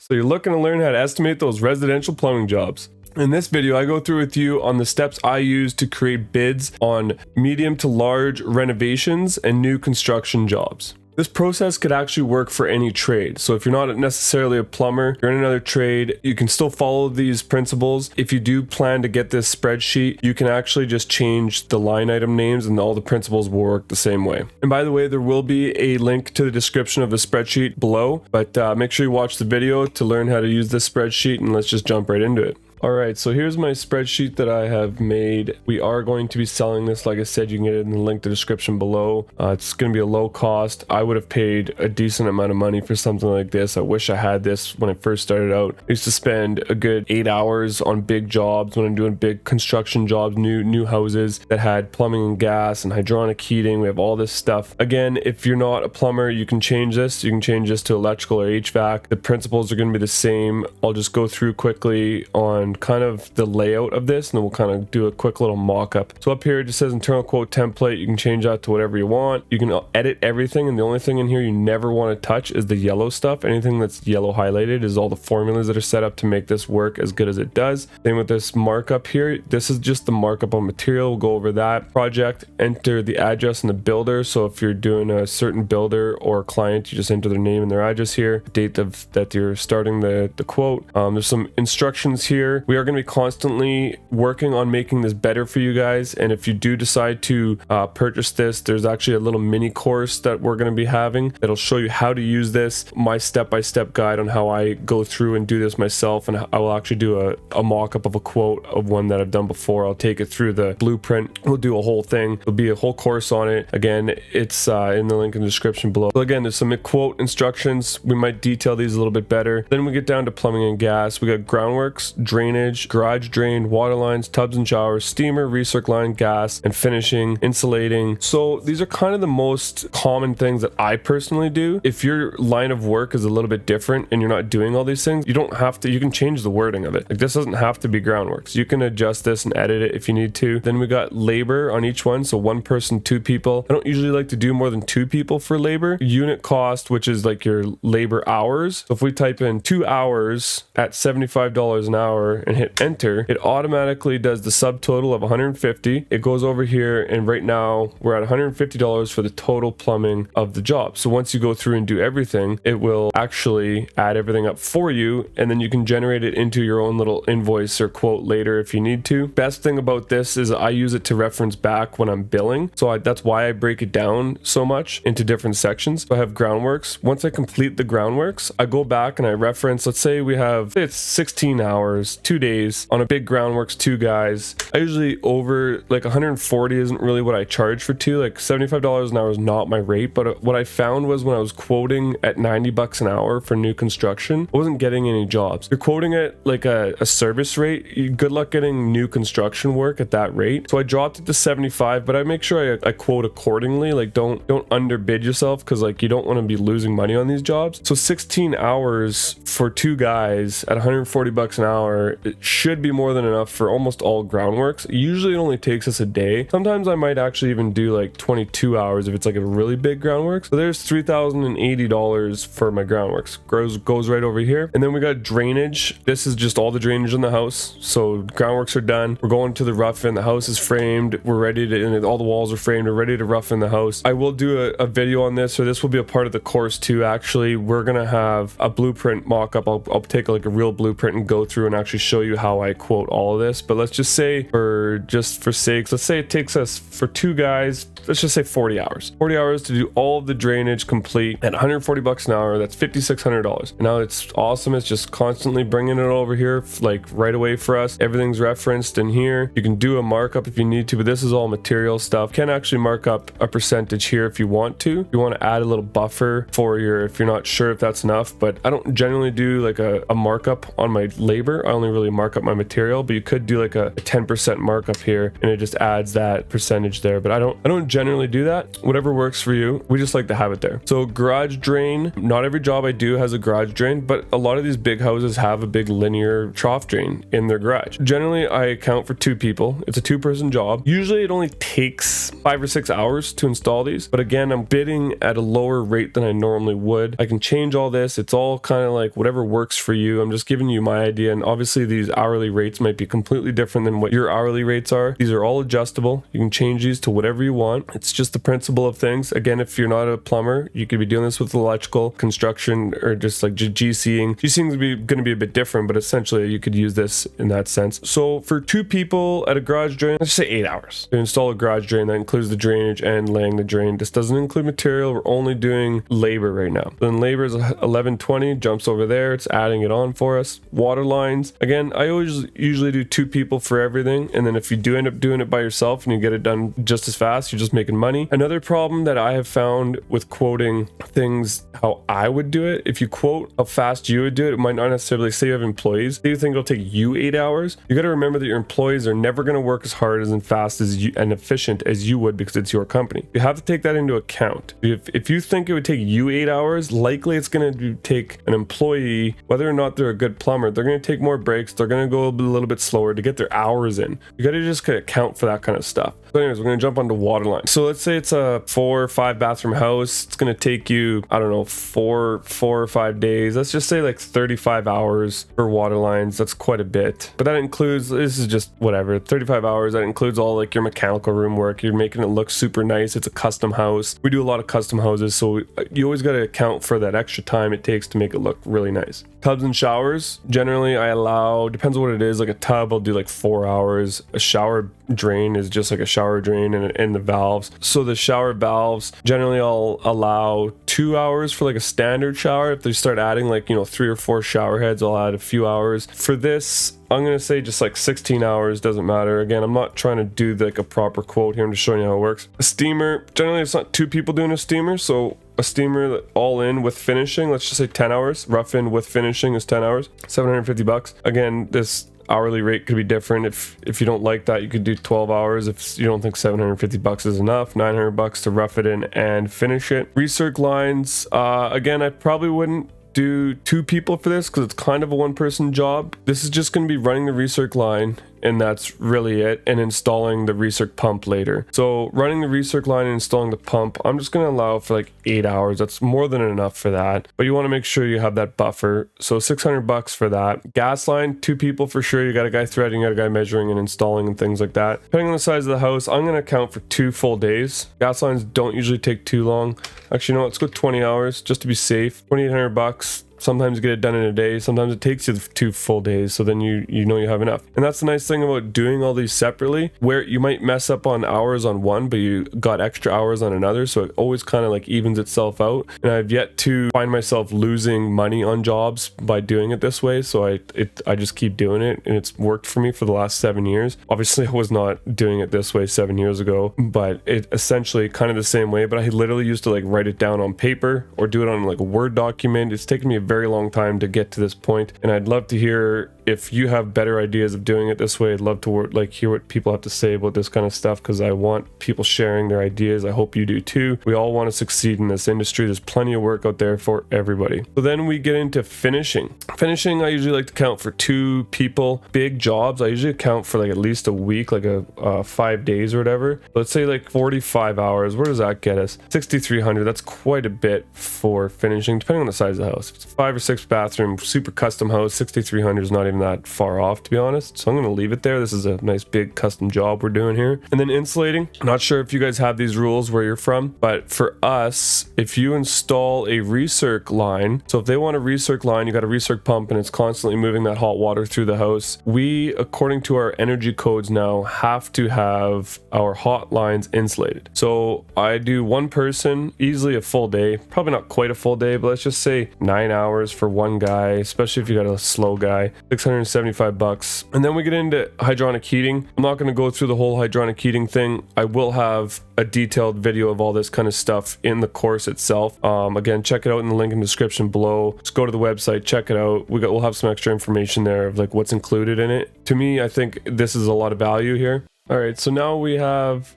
So you're looking to learn how to estimate those residential plumbing jobs. In this video, I go through with you on the steps I use to create bids on medium to large renovations and new construction jobs. This process could actually work for any trade. So if you're not necessarily a plumber, you're in another trade, you can still follow these principles. If you do plan to get this spreadsheet, you can actually just change the line item names and all the principles will work the same way. And by the way, there will be a link to the description of the spreadsheet below, but make sure you watch the video to learn how to use this spreadsheet, and let's just jump right into it. Alright, so here's my spreadsheet that I have made. We are going to be selling this. Like I said, you can get it in the link to the description below. It's going to be a low cost. I would have paid a decent amount of money for something like this. I wish I had this when I first started out. I used to spend a good 8 hours on big jobs when I'm doing big construction jobs, new houses that had plumbing and gas and hydronic heating. We have all this stuff. Again, if you're not a plumber, you can change this. You can change this to electrical or HVAC. The principles are going to be the same. I'll just go through quickly on kind of the layout of this, and then we'll kind of do a quick little mock-up. So up here it just says internal quote template. You can change that to whatever you want. You can edit everything, and the only thing in here you never want to touch is the yellow stuff. Anything that's yellow highlighted is all the formulas that are set up to make this work as good as it does. Same with this markup here. This is just the markup on material. We'll go over that. Project, enter the address and the builder. So if you're doing a certain builder or client, you just enter their name and their address here, date that you're starting the quote. There's some instructions here. We are going to be constantly working on making this better for you guys, and if you do decide to purchase this, there's actually a little mini course that we're going to be having that'll show you how to use this, my step-by-step guide on how I go through and do this myself, and I will actually do a mock-up of a quote of one that I've done before. I'll take it through the blueprint. We'll do a whole thing. There'll be a whole course on it. Again, it's in the link in the description below. So again, there's some quote instructions. We might detail these a little bit better. Then we get down to plumbing and gas. We got groundworks, drainage, garage drain, water lines, tubs and showers, steamer, recirc line, gas, and finishing, insulating. So these are kind of the most common things that I personally do. If your line of work is a little bit different and you're not doing all these things, you don't have to, you can change the wording of it. Like, this doesn't have to be groundworks. You can adjust this and edit it if you need to. Then we got labor on each one. So one person, two people. I don't usually like to do more than two people for labor. Unit cost, which is like your labor hours. So if we type in 2 hours at $75 an hour and hit enter, it automatically does the subtotal of 150. It goes over here, and right now we're at $150 for the total plumbing of the job. So once you go through and do everything, it will actually add everything up for you, and then you can generate it into your own little invoice or quote later if you need to. Best thing about this is I use it to reference back when I'm billing. So that's why I break it down so much into different sections. So I have groundworks. Once I complete the groundworks, I go back and I reference, let's say it's 16 hours, 2 days on a big groundworks, 2 guys. I usually over like 140 isn't really what I charge for 2. Like $75 an hour is not my rate, but what I found was when I was quoting at $90 an hour for new construction, I wasn't getting any jobs. You're quoting at like a service rate, good luck getting new construction work at that rate. So I dropped it to 75, but I make sure I quote accordingly. Like don't underbid yourself, because like you don't want to be losing money on these jobs. So 16 hours for 2 guys at $140 an hour, it should be more than enough for almost all groundworks. Usually it only takes us a day. Sometimes I might actually even do like 22 hours if it's like a really big groundworks. So there's $3,080 for my groundworks. Goes right over here. And then we got drainage. This is just all the drainage in the house. So groundworks are done. We're going to the rough-in. The house is framed. We're ready to, and all the walls are framed. We're ready to rough-in the house. I will do a video on this, or this will be a part of the course too. Actually, we're gonna have a blueprint mock-up. I'll take like a real blueprint and go through and actually show you how I quote all of this. But let's just say, for sakes, let's say it takes us for 2 guys, let's just say 40 hours. 40 hours to do all of the drainage complete at $140 an hour. That's $5,600. And now it's awesome. It's just constantly bringing it over here, like right away for us. Everything's referenced in here. You can do a markup if you need to, but this is all material stuff. You can actually mark up a percentage here if you want to. You want to add a little buffer for if you're not sure if that's enough, but I don't generally do like a markup on my labor. I only only really mark up my material, but you could do like a 10% markup here, and it just adds that percentage there. But I don't generally do that. Whatever works for you, we just like to have it there. So garage drain, not every job I do has a garage drain, but a lot of these big houses have a big linear trough drain in their garage. Generally, I account for 2 people. It's a 2-person job. Usually it only takes 5 or 6 hours to install these, but again, I'm bidding at a lower rate than I normally would. I can change all this. It's all kind of like whatever works for you. I'm just giving you my idea, and obviously these hourly rates might be completely different than what your hourly rates are. These are all adjustable. You can change these to whatever you want. It's just the principle of things. Again, if you're not a plumber, you could be doing this with electrical construction or just like GCing. GCing is going to be a bit different, but essentially you could use this in that sense. So for 2 people at a garage drain, let's just say 8 hours to install a garage drain. That includes the drainage and laying the drain. This doesn't include material. We're only doing labor right now. Then labor is 1120, jumps over there. It's adding it on for us. Water lines. Again, I always usually do 2 people for everything. And then if you do end up doing it by yourself and you get it done just as fast, you're just making money. Another problem that I have found with quoting things how I would do it, if you quote how fast you would do it, it might not necessarily say you have employees. Say you think it'll take you 8 hours. You got to remember that your employees are never going to work as hard and fast as you and efficient as you would because it's your company. You have to take that into account. If you think it would take you 8 hours, likely it's going to take an employee, whether or not they're a good plumber, they're going to take more breaks. They're going to go a little bit slower to get their hours in. You got to just account for that kind of stuff. So anyways, we're going to jump onto water lines. So let's say it's a 4 or 5 bathroom house. It's going to take you, I don't know, 4 or 5 days. Let's just say like 35 hours for water lines. That's quite a bit. But that includes, this is just whatever, 35 hours. That includes all like your mechanical room work. You're making it look super nice. It's a custom house. We do a lot of custom houses. So you always got to account for that extra time it takes to make it look really nice. Tubs and showers, generally I allow, depends on what it is, like a tub I'll do like 4 hours. A shower drain is just like a shower drain and the valves. So the shower valves, generally I'll allow 2 hours for like a standard shower. If they start adding like, 3 or 4 shower heads, I'll add a few hours. For this, I'm going to say just like 16 hours, doesn't matter. Again, I'm not trying to do like a proper quote here. I'm just showing you how it works. A steamer, generally it's not 2 people doing a steamer. So a steamer all in with finishing, let's just say 10 hours. Rough in with finishing is 10 hours, $750. Again, this hourly rate could be different. If you don't like that, you could do 12 hours. If you don't think $750 is enough, $900 to rough it in and finish it. Recirc lines, again, I probably wouldn't do 2 people for this because it's kind of a 1-person job. This is just going to be running the recirc line, and that's really it, and installing the recirc pump later. So running the recirc line and installing the pump, I'm just going to allow for like 8 hours. That's more than enough for that, but you want to make sure you have that buffer. So $600 for that. Gas line, 2 people for sure. You got a guy threading, you got a guy measuring and installing and things like that. Depending on the size of the house, I'm going to account for 2 full days. Gas lines don't usually take too long. Actually, no, let's go 20 hours just to be safe. $2,800. Sometimes you get it done in a day. Sometimes it takes you 2 full days. So then you know you have enough. And that's the nice thing about doing all these separately, where you might mess up on hours on one, but you got extra hours on another. So it always kind of like evens itself out. And I've yet to find myself losing money on jobs by doing it this way. So I just keep doing it, and it's worked for me for the last 7 years. Obviously I was not doing it this way 7 years ago, but it essentially kind of the same way, but I literally used to like write it down on paper or do it on like a Word document. It's taken me a very long time to get to this point, and I'd love to hear if you have better ideas of doing it this way. I'd love to hear what people have to say about this kind of stuff, because I want people sharing their ideas. I hope you do too. We all want to succeed in this industry. There's plenty of work out there for everybody. So then we get into finishing. Finishing, I usually like to count for 2 people. Big jobs, I usually count for like at least a week, like a 5 days or whatever. Let's say like 45 hours. Where does that get us? 6,300. That's quite a bit for finishing, depending on the size of the house. If it's a 5 or 6 bathroom, super custom house, 6,300 is not even that far off, to be honest. So I'm going to leave it there. This is a nice big custom job we're doing here. And then insulating. Not sure if you guys have these rules where you're from, but for us, if you install a recirc line, so if they want a recirc line, you got a recirc pump and it's constantly moving that hot water through the house, we, according to our energy codes now, have to have our hot lines insulated. So I do 1 person, easily a full day, probably not quite a full day, but let's just say 9 hours for 1 guy, especially if you got a slow guy. $675. And then we get into hydronic heating. I'm not going to go through the whole hydronic heating thing. I will have a detailed video of all this kind of stuff in the course itself. Again, check it out in the link in the description below. Just go to the website, check it out. We'll have some extra information there of like what's included in it. To me, I think this is a lot of value here. All right, so now we have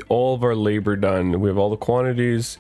all of our labor done. We have all the quantities,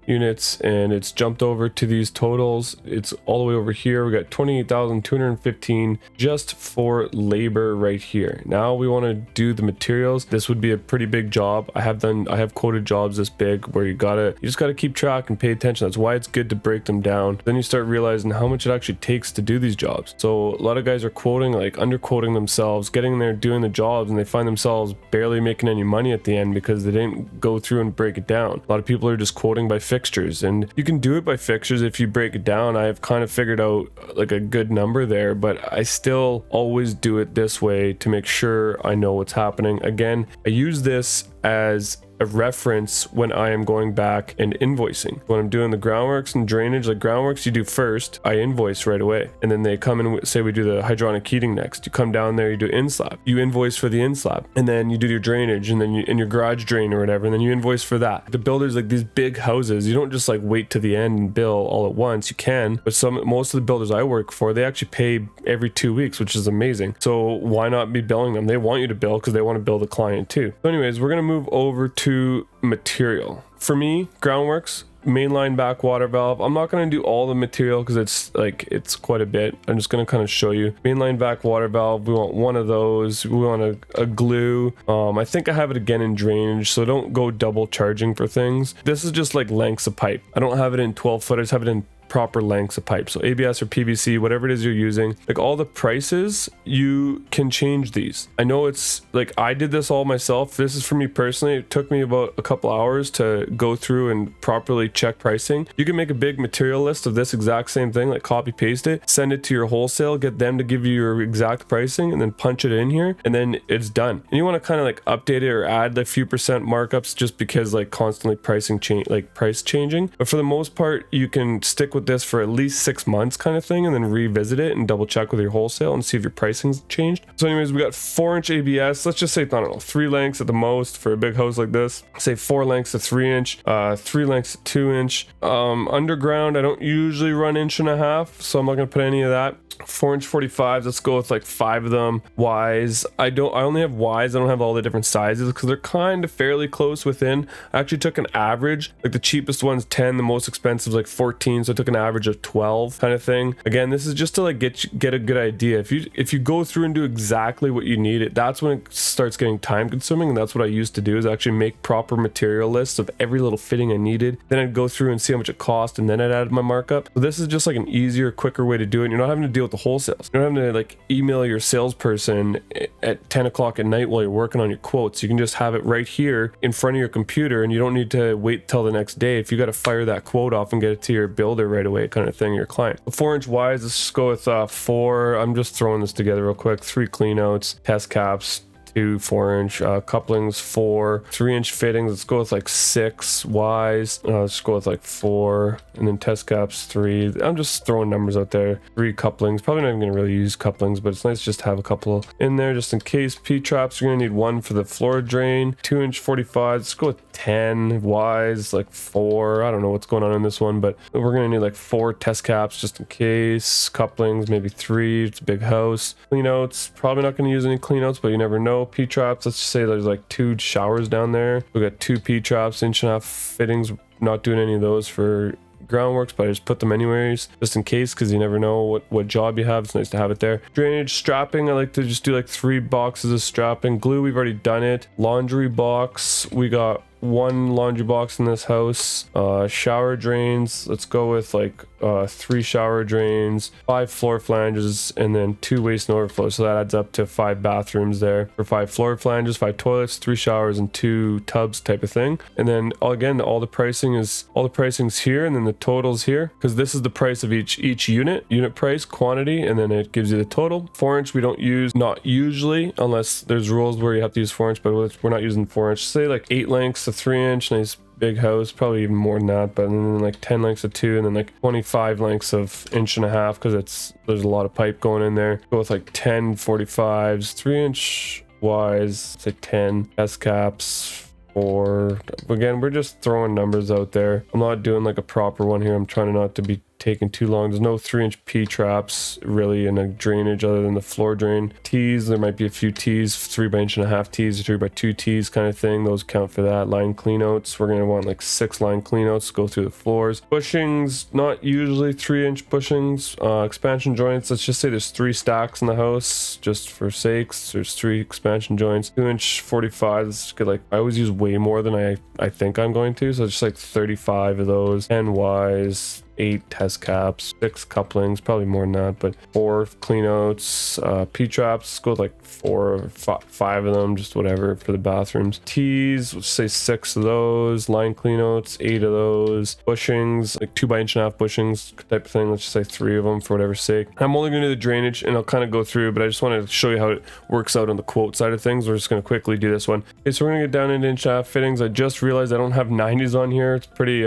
units, and it's jumped over to these totals. It's all the way over here. We got 28,215 just for labor right here. Now we want to do the materials. This would be a pretty big job. I have quoted jobs this big where you just gotta keep track and pay attention. That's why it's good to break them down. Then you start realizing how much it actually takes to do these jobs. So a lot of guys are quoting, like underquoting themselves, getting there, doing the jobs, and they find themselves barely making any money at the end because they didn't go through and break it down. A lot of people are just quoting by fixtures, and you can do it by fixtures if you break it down. I have kind of figured out like a good number there, but I still always do it this way to make sure I know what's happening. Again, I use this as a reference when I am going back and invoicing. When I'm doing the groundworks and drainage, like groundworks you do first, I invoice right away. And then they come and say we do the hydronic heating next. You come down there, you do in-slab. You invoice for the in-slab. And then you do your drainage and then in your garage drain or whatever, and then you invoice for that. The builders, like these big houses, you don't just like wait to the end and bill all at once. You can, but most of the builders I work for, they actually pay every 2 weeks, which is amazing. So why not be billing them? They want you to bill because they want to bill the client too. So anyways, we're going to move over to material. For me, groundworks, mainline backwater valve. I'm not going to do all the material because it's quite a bit. I'm just going to kind of show you. Mainline backwater valve, we want one of those. We want a glue. I think I have it again in drainage, so don't go double charging for things. This is just like lengths of pipe. I don't have it in 12 foot. I just have it in proper lengths of pipe. So ABS or PVC, whatever it is you're using, like all the prices, you can change these. I know it's like I did this all myself. This is for me personally. It took me about a couple hours to go through and properly check pricing. You can make a big material list of this exact same thing, like copy paste it, send it to your wholesale, get them to give you your exact pricing, and then punch it in here, and then it's done. And you want to kind of like update it or add a few percent markups just because like constantly price changing. But for the most part, you can stick with this for at least 6 months kind of thing, and then revisit it and double check with your wholesale and see if your pricing's changed. So anyways, we got 4-inch ABS. Let's just say, I don't know, 3 lengths at the most for a big house like this. Say 4 lengths to 3-inch, 3 lengths to 2-inch. Underground, I don't usually run 1.5 inch, so I'm not gonna put any of that. 4-inch 45s, let's go with like 5 of them. Ys, I only have Ys, I don't have all the different sizes because they're kind of fairly close within. I actually took an average, like the cheapest one's 10, the most expensive is like 14, so I took an average of 12 kind of thing. Again, this is just to like get a good idea. If you go through and do exactly what you need, that's when it starts getting time consuming, and that's what I used to do, is actually make proper material lists of every little fitting I needed. Then I'd go through and see how much it cost, and then I'd add my markup. So this is just like an easier, quicker way to do it. You're not having to deal with the wholesales. You're not having to like email your salesperson at 10 o'clock at night while you're working on your quotes. You can just have it right here in front of your computer, and you don't need to wait till the next day. If you got to fire that quote off and get it to your builder right away kind of thing, your client. 4-inch Ys, let's just go with 4. I'm just throwing this together real quick. 3 cleanouts, test caps, 2 4-inch couplings, 4 3-inch fittings. Let's go with like 6 Ys. Let's go with like 4, and then test caps 3. I'm just throwing numbers out there. 3 couplings. Probably not even gonna really use couplings, but it's nice just to have a couple in there just in case. P traps, you're gonna need 1 for the floor drain. 2-inch 45. Let's go with 10 Ys, like 4. I don't know what's going on in this one, but we're gonna need like 4 test caps just in case. Couplings, maybe 3. It's a big house. Cleanouts, probably not gonna use any cleanouts, but you never know. P traps, let's just say there's like 2 showers down there. We got 2 P traps, 1.5 fittings. Not doing any of those for groundworks, but I just put them anyways just in case, because you never know what job you have. It's nice to have it there. Drainage, strapping, I like to just do like 3 boxes of strapping. Glue, we've already done it. Laundry box, we got 1 laundry box in this house. Shower drains, let's go with like 3 shower drains, 5 floor flanges, and then 2 waste and overflow. So that adds up to 5 bathrooms there for 5 floor flanges, 5 toilets, 3 showers, and 2 tubs type of thing. And then again, all the pricing's here, and then the totals here, because this is the price of each unit price, quantity, and then it gives you the total. 4-inch we don't use, not usually, unless there's rules where you have to use 4-inch, but we're not using 4-inch. Say like 8 lengths to 3-inch, nice big house, probably even more than that, but then like 10 lengths of 2 and then like 25 lengths of 1.5 inch, because there's a lot of pipe going in there. Go with like 10 45s, 3-inch wise, say 10 S caps. Or again, we're just throwing numbers out there. I'm not doing like a proper one here. I'm trying not to be taking too long. There's no 3-inch P traps really in a drainage other than the floor drain. T's, there might be a few T's, 3x1.5 T's or 3x2 T's kind of thing. Those count for that. Line cleanouts, we're going to want like 6 line cleanouts to go through the floors. Bushings, not usually 3-inch bushings. Expansion joints, let's just say there's 3 stacks in the house just for sakes. There's 3 expansion joints. 2-inch 45, let's get like, I always use way more than I think I'm going to, so just like 35 of those. 10 Ys, 8 test caps, 6 couplings, probably more than that, but 4 cleanouts, P traps, go with like 4 or 5 of them, just whatever for the bathrooms. T's, let's say 6 of those. Line cleanouts, 8 of those. Bushings, like 2x1.5 bushings type of thing, let's just say 3 of them for whatever's sake. I'm only going to do the drainage and I'll kind of go through, but I just wanted to show you how it works out on the quote side of things. We're just going to quickly do this one. Okay, so we're going to get down into 1.5 fittings. I just realized I don't have 90s on here. It's a pretty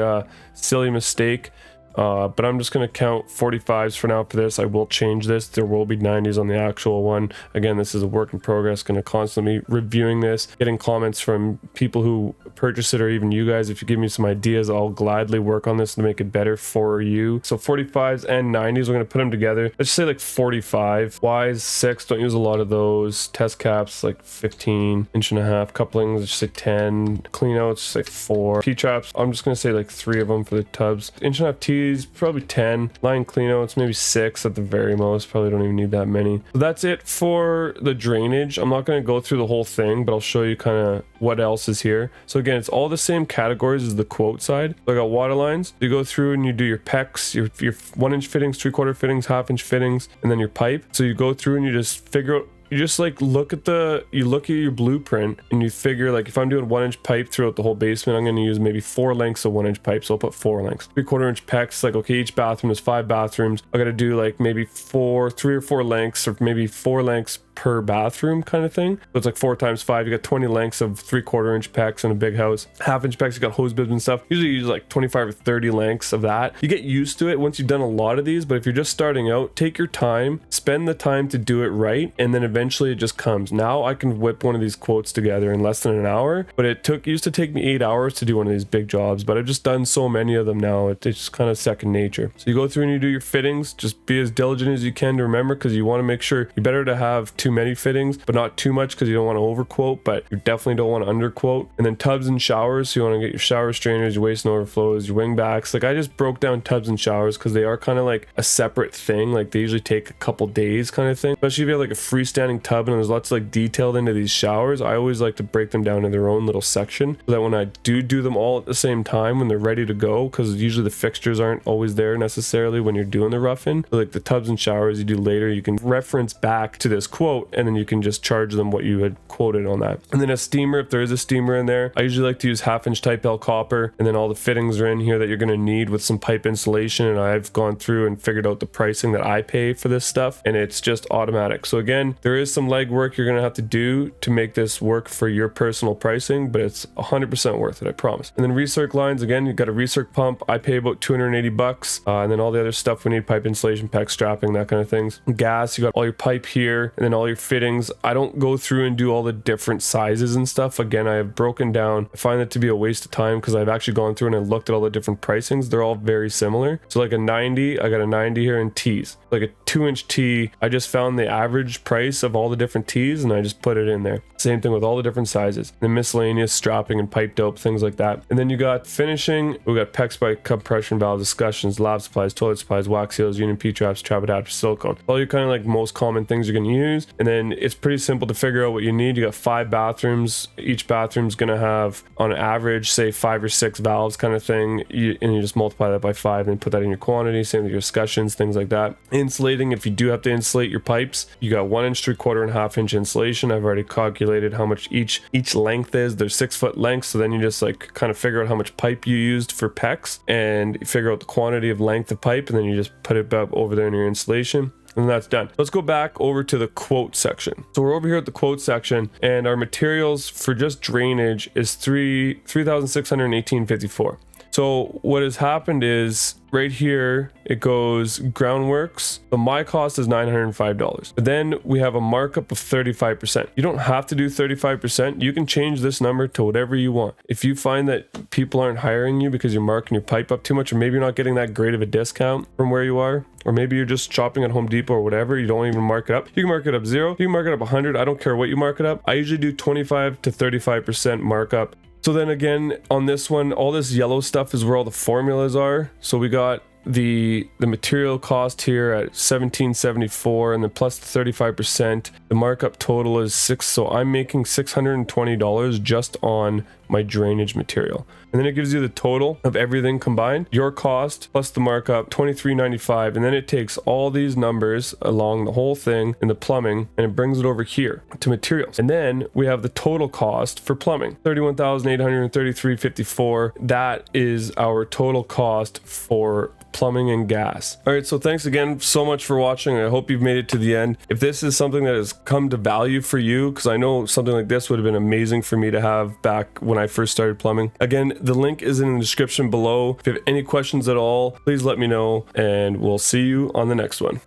silly mistake. But I'm just going to count 45s for now for this. I will change this. There will be 90s on the actual one. Again, this is a work in progress. Going to constantly reviewing this, getting comments from people who purchase it, or even you guys. If you give me some ideas, I'll gladly work on this to make it better for you. So 45s and 90s, we're going to put them together. Let's say like 45. Ys, 6. Don't use a lot of those. Test caps, like 15. 1.5 couplings, let's just say 10. Cleanouts, say 4. P-traps, I'm just going to say like 3 of them for the tubs. 1.5 T, probably 10. Line cleanouts, maybe 6 at the very most. Probably don't even need that many. So that's it for the drainage. I'm not going to go through the whole thing, but I'll show you kind of what else is here. So again, it's all the same categories as the quote side. So I got water lines. You go through and you do your PEX, your 1-inch fittings, 3/4 fittings, 1/2-inch fittings, and then your pipe. So you go through and you just figure out, you just like look at your blueprint and you figure, like, if I'm doing 1-inch pipe throughout the whole basement, I'm going to use maybe 4 lengths of 1-inch pipe. So I'll put 4 lengths. 3/4-inch PEX, like, okay, each bathroom is 5 bathrooms. I got to do like maybe 3 or 4 lengths, or maybe 4 lengths per bathroom kind of thing. So it's like 4 times 5, you got 20 lengths of 3/4-inch PEX in a big house. 1/2-inch PEX, you got hose bibs and stuff. Usually you use like 25 or 30 lengths of that. You get used to it once you've done a lot of these, but if you're just starting out, take your time, spend the time to do it right, and then eventually it just comes. Now I can whip one of these quotes together in less than an hour, but it used to take me 8 hours to do one of these big jobs, but I've just done so many of them now, it's just kind of second nature. So you go through and you do your fittings. Just be as diligent as you can to remember, because you want to make sure, you're better to have too many fittings, but not too much, because you don't want to overquote, but you definitely don't want to underquote. And then tubs and showers, so you want to get your shower strainers, your waste and overflows, your wing backs. Like, I just broke down tubs and showers because they are kind of like a separate thing. Like, they usually take a couple days kind of thing, especially if you have like a freestanding tub and there's lots like detailed into these showers. I always like to break them down in their own little section, so that when I do them all at the same time, when they're ready to go, because usually the fixtures aren't always there necessarily when you're doing the rough-in. So like the tubs and showers you do later, you can reference back to this quote, and then you can just charge them what you had quoted on that. And then a steamer, if there is a steamer in there, I usually like to use 1/2-inch type L copper, and then all the fittings are in here that you're going to need with some pipe insulation. And I've gone through and figured out the pricing that I pay for this stuff, and it's just automatic. So again, there is some legwork you're going to have to do to make this work for your personal pricing, but it's 100% worth it, I promise. And then recirc lines, again, you've got a recirc pump. I pay about $280, and then all the other stuff we need, pipe insulation, PEX strapping, that kind of things. Gas, you got all your pipe here, and then all your fittings. I don't go through and do all the different sizes and stuff. Again, I have broken down. I find that to be a waste of time, because I've actually gone through and I looked at all the different pricings. They're all very similar. So like a 90, I got a 90 here in T's. Like a 2-inch T, I just found the average price of all the different T's and I just put it in there. Same thing with all the different sizes. The miscellaneous strapping and pipe dope, things like that. And then you got finishing. We got PEX by compression valve discussions, lab supplies, toilet supplies, wax seals, union P-traps, trap adapters, silicone. All your kind of like most common things you're going to use. And then it's pretty simple to figure out what you need. You got 5 bathrooms. Each bathroom's going to have on average, say 5 or 6 valves kind of thing. And you just multiply that by 5 and put that in your quantity. Same with your discussions, things like that. Insulating, if you do have to insulate your pipes, you got 1-inch, 3/4 and 1/2-inch insulation. I've already calculated how much each length is. They're 6-foot lengths. So then you just like kind of figure out how much pipe you used for PEX and figure out the quantity of length of pipe. And then you just put it up over there in your insulation. and that's done. Let's go back over to the quote section. So we're over here at the quote section, and our materials for just drainage is $3,618.54. So what has happened is right here, it goes Groundworks. So my cost is $905. But then we have a markup of 35%. You don't have to do 35%. You can change this number to whatever you want. If you find that people aren't hiring you because you're marking your pipe up too much, or maybe you're not getting that great of a discount from where you are, or maybe you're just shopping at Home Depot or whatever, you don't even mark it up. You can mark it up 0. You can mark it up 100. I don't care what you mark it up. I usually do 25 to 35% markup. So then again, on this one, all this yellow stuff is where all the formulas are. So we got the material cost here at $17.74, and then plus the 35%. The markup total is $6. So I'm making $620 just on my drainage material. And then it gives you the total of everything combined, your cost plus the markup, $23.95. And then it takes all these numbers along the whole thing in the plumbing, and it brings it over here to materials. And then we have the total cost for plumbing, $31,833.54. That is our total cost for plumbing and gas. All right, so thanks again so much for watching. I hope you've made it to the end. If this is something that has come to value for you, because I know something like this would have been amazing for me to have back when I first started plumbing. Again, the link is in the description below. If you have any questions at all, please let me know, and we'll see you on the next one.